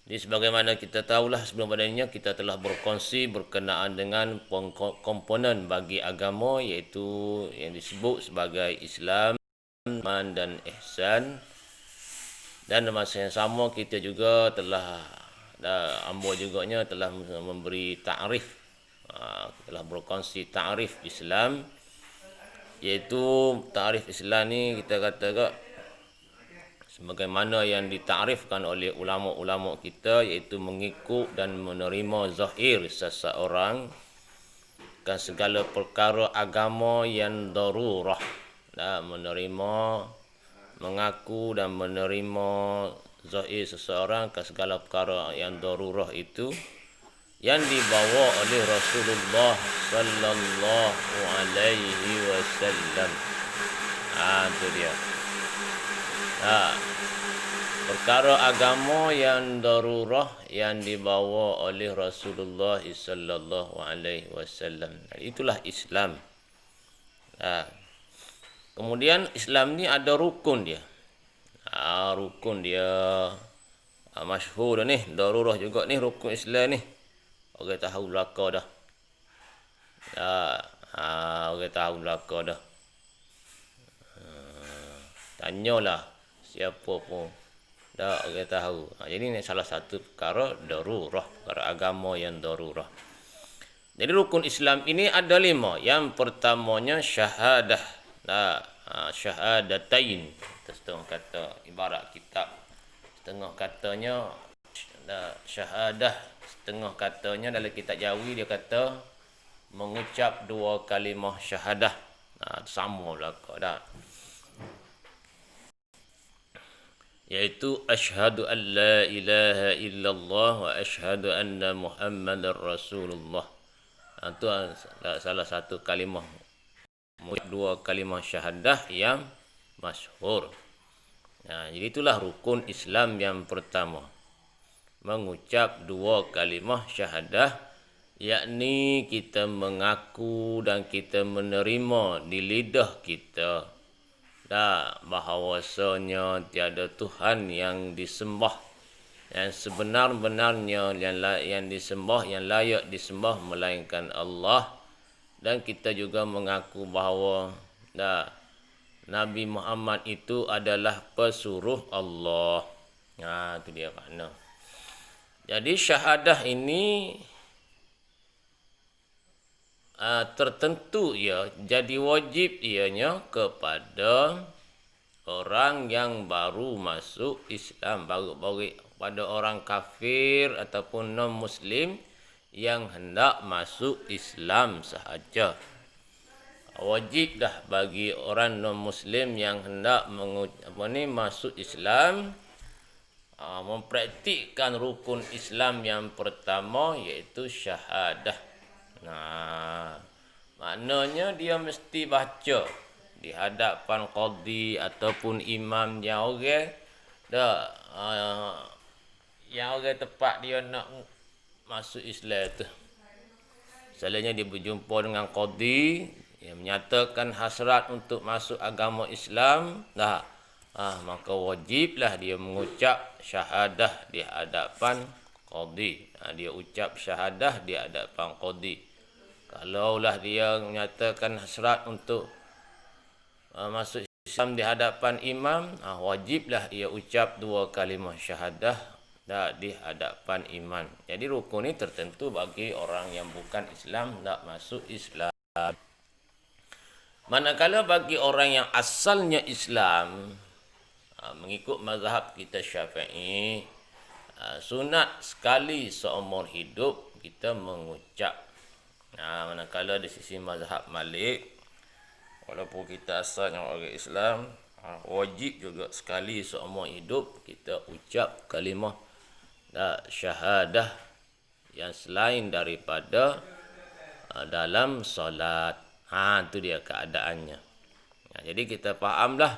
Jadi sebagaimana kita tahulah sebelum adanya kita telah berkongsi berkenaan dengan komponen bagi agama iaitu yang disebut sebagai Islam, iman dan ihsan. Dan masa yang sama kita juga telah Ambo juganya telah memberi ta'rif, telah berkongsi ta'rif Islam, iaitu ta'rif Islam ni kita kata ke sebagaimana yang ditarifkan oleh ulama-ulama kita, iaitu mengikut dan menerima zahir seseorang kan segala perkara agama yang darurah, menerima, mengaku dan menerima zahir seseorang kan segala perkara yang darurah itu yang dibawa oleh Rasulullah sallallahu alaihi wasallam. Itu dia. Perkara agama yang darurah yang dibawa oleh Rasulullah sallallahu alaihi wasallam. Itulah Islam. Kemudian Islam ni ada rukun dia. Rukun dia masyhur dah ni, darurah juga ni rukun Islam ni. Orang tahu belaka dah. Orang tahu belaka dah. Tanyalah siapa pun. Orang tahu. Jadi ini salah satu perkara darurah, perkara agama yang darurah. Jadi rukun Islam ini ada 5. Yang pertamanya syahadah. Syahadatain. Setengah kata ibarat kitab. Setengah katanya syahadah. Setengah katanya dalam kitab Jawi dia kata mengucap 2 kalimah syahadah. Sama belaka dah. Yaitu asyhadu an la ilaha illallah wa asyhadu anna muhammadar rasulullah. Itu salah satu kalimah, 2 kalimah syahadah yang masyhur. Jadi itulah rukun Islam yang pertama, mengucap 2 kalimah syahadah, yakni kita mengaku dan kita menerima di lidah kita bahawasanya tiada Tuhan yang disembah yang sebenar-benarnya yang disembah, yang layak disembah melainkan Allah, dan kita juga mengaku bahawa Nabi Muhammad itu adalah pesuruh Allah. Itu dia makna. Jadi syahadah ini tertentu ia jadi wajib ianya kepada orang yang baru masuk Islam, baru pada orang kafir ataupun non muslim yang hendak masuk Islam sahaja. Wajib dah bagi orang non muslim yang hendak masuk Islam mempraktikkan rukun Islam yang pertama, iaitu syahadah. Maknanya dia mesti baca di hadapan qadi ataupun imam yang orang yang orang tepat dia nak masuk Islam tu. Misalnya dia berjumpa dengan qadi yang menyatakan hasrat untuk masuk agama Islam, maka wajiblah dia mengucap syahadah di hadapan qadi. Dia ucap syahadah di hadapan qadi. Kalaulah dia menyatakan hasrat untuk masuk Islam di hadapan imam, wajiblah ia ucap 2 kalimah syahadah di hadapan imam. Jadi rukun ini tertentu bagi orang yang bukan Islam nak masuk Islam. Manakala bagi orang yang asalnya Islam, mengikut mazhab kita Syafi'i, sunat sekali seumur hidup kita mengucap. Manakala di sisi mazhab Malik, walaupun kita asalnya orang Islam, wajib juga sekali seumur hidup kita ucap kalimah syahadah yang selain daripada dalam solat. Itu dia keadaannya. Jadi kita fahamlah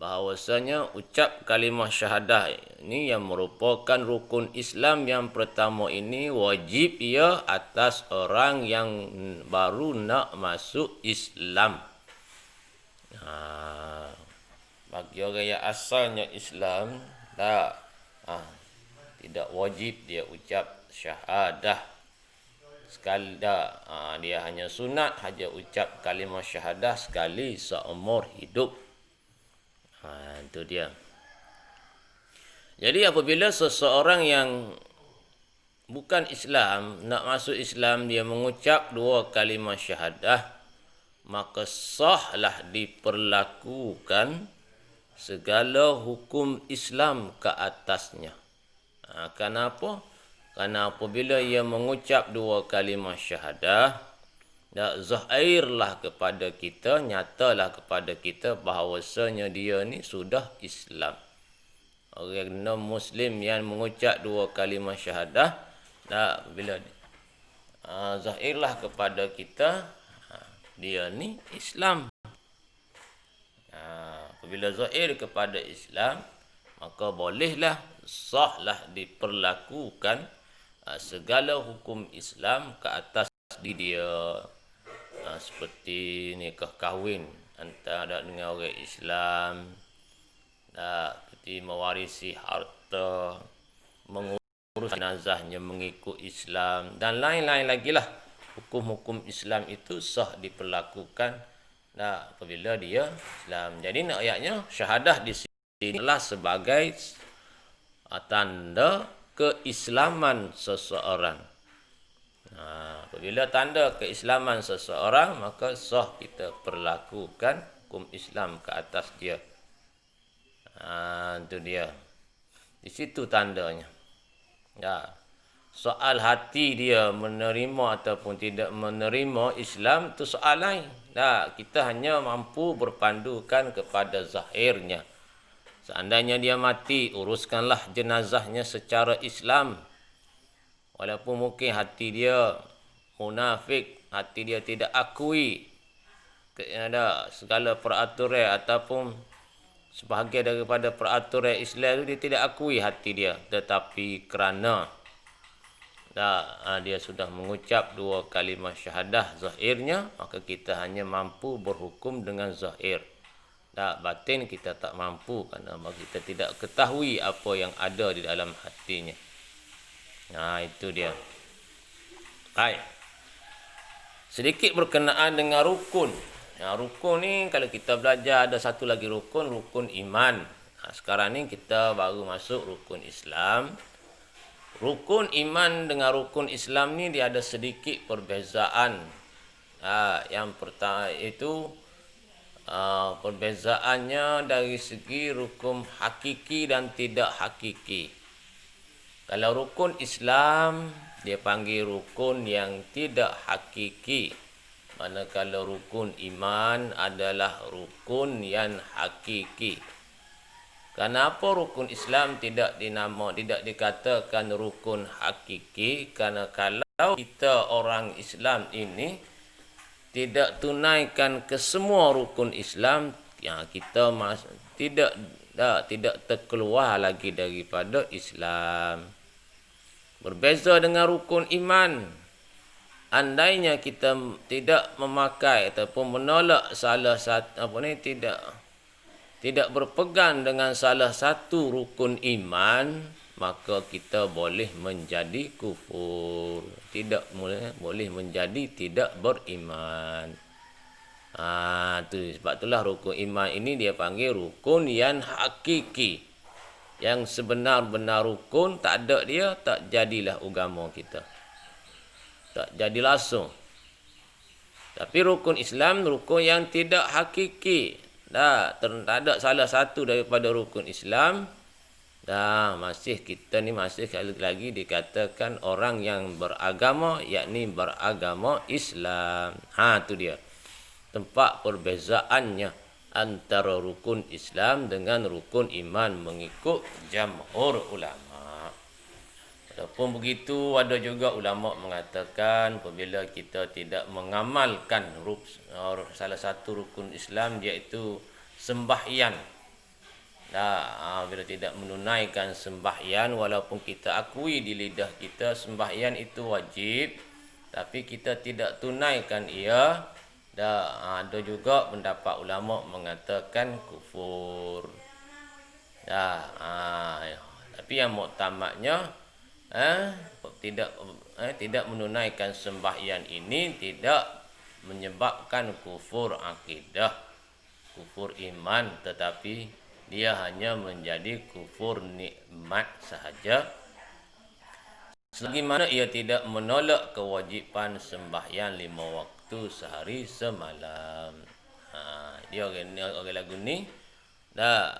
bahawasanya ucap kalimah syahadah ini yang merupakan rukun Islam yang pertama ini wajib ia atas orang yang baru nak masuk Islam. Bagi orang yang asalnya Islam, tidak wajib dia ucap syahadah sekali dah. Dia hanya sunat haja ucap kalimah syahadah sekali seumur hidup. Itu dia. Jadi apabila seseorang yang bukan Islam nak masuk Islam, dia mengucap 2 kalimah syahadah, maka sahlah diperlakukan segala hukum Islam ke atasnya. Kenapa? Kerana apabila ia mengucap 2 kalimah syahadah, zahirlah kepada kita, nyatalah kepada kita bahawasanya dia ni sudah Islam. Orang non-Muslim yang mengucap 2 kalimah syahadah, bila zahirlah kepada kita, dia ni Islam. Apabila zahir kepada Islam, maka bolehlah, sahlah diperlakukan segala hukum Islam ke atas dia. Seperti nikah kahwin antara dengan orang Islam, seperti mewarisi harta, mengurus jenazahnya mengikut Islam, dan lain-lain lagi lah. Hukum-hukum Islam itu sah diperlakukan apabila dia Islam. Jadi nak ayatnya syahadah di sini adalah sebagai tanda keislaman seseorang. Apabila tanda keislaman seseorang, maka sah kita perlakukan hukum Islam ke atas dia. Itu dia. Di situ tandanya. Soal hati dia menerima ataupun tidak menerima Islam itu soal lain. Kita hanya mampu berpandukan kepada zahirnya. Seandainya dia mati, uruskanlah jenazahnya secara Islam. Walaupun mungkin hati dia munafik, hati dia tidak akui segala peraturan ataupun sebahagian daripada peraturan Islam itu dia tidak akui hati dia. Tetapi kerana dia sudah mengucap 2 kalimah syahadah zahirnya, maka kita hanya mampu berhukum dengan zahir. Batin kita tak mampu kerana kita tidak ketahui apa yang ada di dalam hatinya. Itu dia. Baik. Sedikit berkenaan dengan rukun. Rukun ni kalau kita belajar ada satu lagi rukun, rukun iman. Sekarang ni kita baru masuk rukun Islam. Rukun iman dengan rukun Islam ni dia ada sedikit perbezaan. Yang pertama itu perbezaannya dari segi rukun hakiki dan tidak hakiki. Kalau rukun Islam dia panggil rukun yang tidak hakiki, manakala rukun iman adalah rukun yang hakiki. Kenapa rukun Islam tidak dikatakan rukun hakiki? Karena kalau kita orang Islam ini tidak tunaikan ke semua rukun Islam, kita tidak terkeluar lagi daripada Islam. Berbeza dengan rukun iman. Andainya kita tidak memakai ataupun menolak salah satu tidak berpegang dengan salah satu rukun iman, maka kita boleh menjadi kufur. Boleh menjadi tidak beriman. Sebab itulah rukun iman ini dia panggil rukun yang hakiki. Yang sebenar-benar rukun, tak ada dia, tak jadilah agama kita. Tak jadi langsung. Tapi rukun Islam, rukun yang tidak hakiki. Tak ada salah satu daripada rukun Islam. Kita ni masih sekali lagi dikatakan orang yang beragama, yakni beragama Islam. Itu dia. Tempat perbezaannya antara rukun Islam dengan rukun iman mengikut jamhur ulama. Walaupun begitu, ada juga ulama mengatakan apabila kita tidak mengamalkan salah satu rukun Islam, iaitu sembahyang. Bila tidak menunaikan sembahyang, walaupun kita akui di lidah kita sembahyang itu wajib, tapi kita tidak tunaikan ia, ada juga pendapat ulama mengatakan kufur. Tapi yang muktamadnya eh, tidak tidak menunaikan sembahyang ini tidak menyebabkan kufur akidah, kufur iman, tetapi dia hanya menjadi kufur nikmat sahaja. Selagi mana ia tidak menolak kewajipan sembahyang 5 waktu sehari semalam. Dia orang lagu ni dah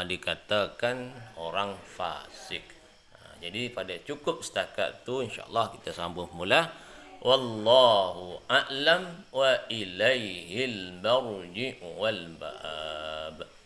dikatakan orang fasik. Jadi pada cukup setakat tu, insya-Allah kita sambung mula. Wallahu a'lam wa ilaihil marji' wal ba'ab.